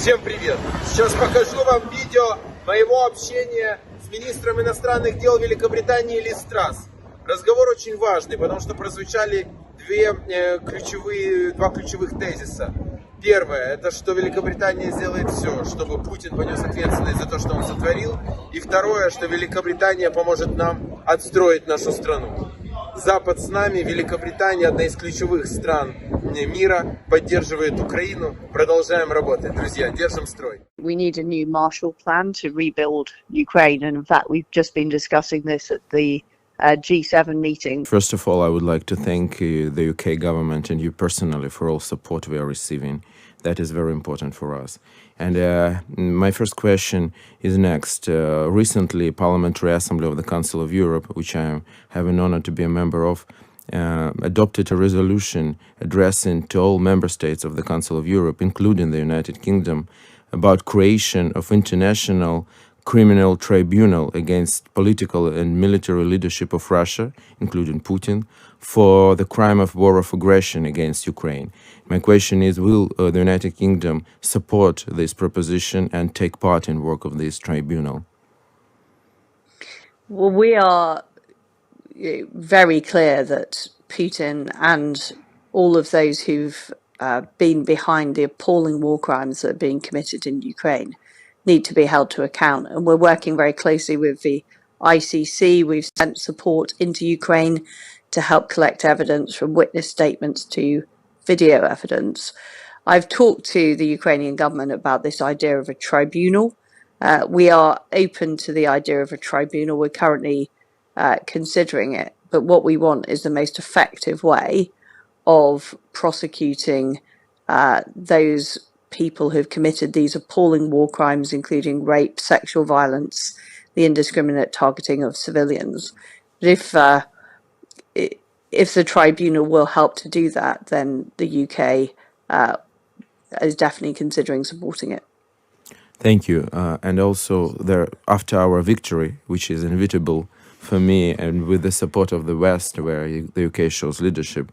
Всем привет! Сейчас покажу вам видео моего общения с министром иностранных дел Великобритании Лиз Трасс. Разговор очень важный, потому что прозвучали два ключевых тезиса. Первое, это что Великобритания сделает все, чтобы Путин понес ответственность за то, что он сотворил. И второе, что Великобритания поможет нам отстроить нашу страну. Запад с нами, Великобритания, одна из ключевых стран мира, поддерживает Украину. Продолжаем работать. Друзья, держим строй. We need a new Marshall Plan to rebuild Ukraine, and in fact we've just been discussing this at the G7 meeting. First of all, I would like to thank the UK government and you personally for all support we are receiving. That is very important for us. And my first question is next. Recently, Parliamentary Assembly of the Council of Europe, which I have an honor to be a member of, adopted a resolution addressing to all member states of the Council of Europe, including the United Kingdom, about creation of international criminal tribunal against political and military leadership of Russia, including Putin, for the crime of war of aggression against Ukraine. My question is, will the United Kingdom support this proposition and take part in work of this tribunal? Well, we are very clear that Putin and all of those who've been behind the appalling war crimes that are being committed in Ukraine need to be held to account. And we're working very closely with the ICC. We've sent support into Ukraine to help collect evidence from witness statements to video evidence. I've talked to the Ukrainian government about this idea of a tribunal. We are open to the idea of a tribunal. We're currently considering it. But what we want is the most effective way of prosecuting those people who've committed these appalling war crimes, including rape, sexual violence, the indiscriminate targeting of civilians. But if the tribunal will help to do that, then the UK is definitely considering supporting it. Thank you. And also, after our victory, which is inevitable for me, and with the support of the West, where the UK shows leadership,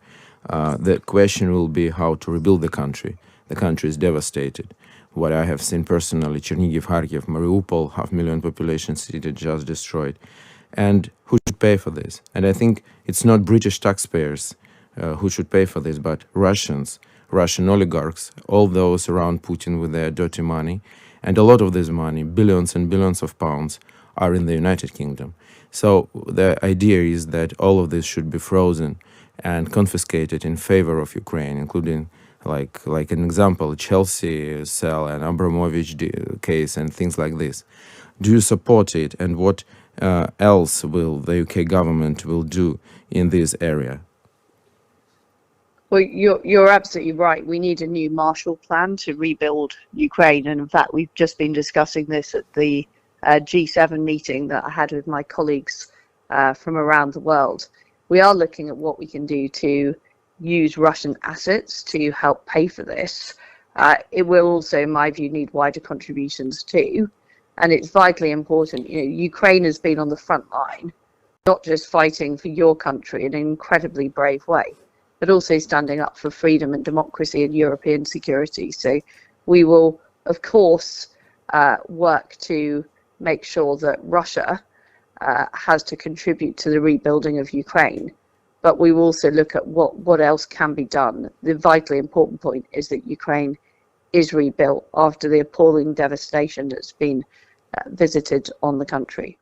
the question will be how to rebuild the country. The country is devastated. What I have seen personally, Chernihiv, Kharkiv, Mariupol, 500,000 population city just destroyed. And who should pay for this? And I think it's not British taxpayers who should pay for this, but Russians, Russian oligarchs, all those around Putin with their dirty money. And a lot of this money, billions and billions of pounds, are in the United Kingdom. So the idea is that all of this should be frozen and confiscated in favor of Ukraine, including like an example, Chelsea sell and Abramowich case and things like this. Do you support it, and what else will the UK government will do in this area? Well, you're absolutely right. We need a new Marshall Plan to rebuild Ukraine. And in fact, we've just been discussing this at the G7 meeting that I had with my colleagues from around the world. We are looking at what we can do to use Russian assets to help pay for this. It will also, in my view, need wider contributions too. And it's vitally important. Ukraine has been on the front line, not just fighting for your country in an incredibly brave way, but also standing up for freedom and democracy and European security. So we will, of course, work to make sure that Russia has to contribute to the rebuilding of Ukraine. But we will also look at what else can be done. The vitally important point is that Ukraine is rebuilt after the appalling devastation that's been visited on the country.